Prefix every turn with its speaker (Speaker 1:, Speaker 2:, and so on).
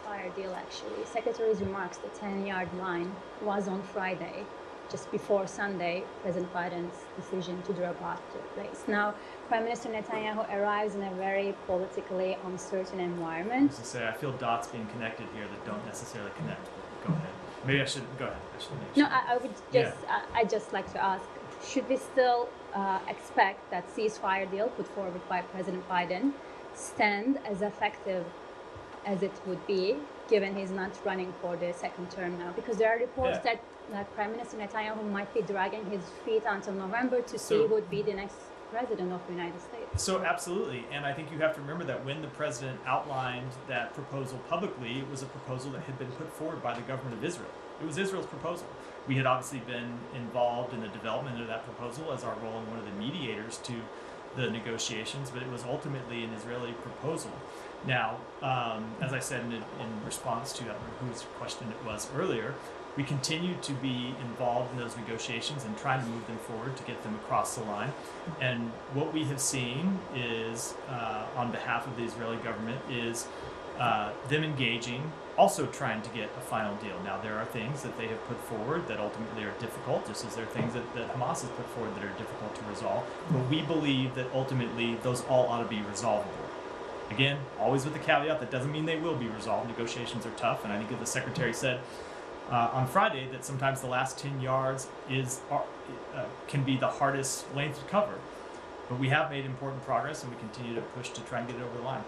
Speaker 1: ceasefire deal, actually. Secretary's remarks, the 10-yard line, was on Friday, just before Sunday, President Biden's decision to drop out took place. Now, Prime Minister Netanyahu arrives in a very politically uncertain environment.
Speaker 2: I was to say, I feel dots being connected here that don't necessarily connect, but go ahead. Maybe I should, go ahead.
Speaker 1: No, I would just, I'd just like to ask, should we still expect that ceasefire deal put forward by President Biden stand as effective as it would be, given he's not running for the second term now? Because there are reports that Prime Minister Netanyahu might be dragging his feet until November to see who would be the next president of the United States.
Speaker 2: So absolutely, and I think you have to remember that when the president outlined that proposal publicly, it was a proposal that had been put forward by the government of Israel. It was Israel's proposal. We had obviously been involved in the development of that proposal as our role in one of the mediators to the negotiations, but it was ultimately an Israeli proposal. Now, as I said in response to, I don't remember whose question it was earlier, we continue to be involved in those negotiations and trying to move them forward to get them across the line. And what we have seen is, on behalf of the Israeli government, is them engaging, also trying to get a final deal. Now, there are things that they have put forward that ultimately are difficult, just as there are things that Hamas has put forward that are difficult to resolve. But we believe that ultimately those all ought to be resolvable. Again, always with the caveat, that doesn't mean they will be resolved. Negotiations are tough, and I think the Secretary said on Friday that sometimes the last 10 yards can be the hardest length to cover. But we have made important progress, and we continue to push to try and get it over the line.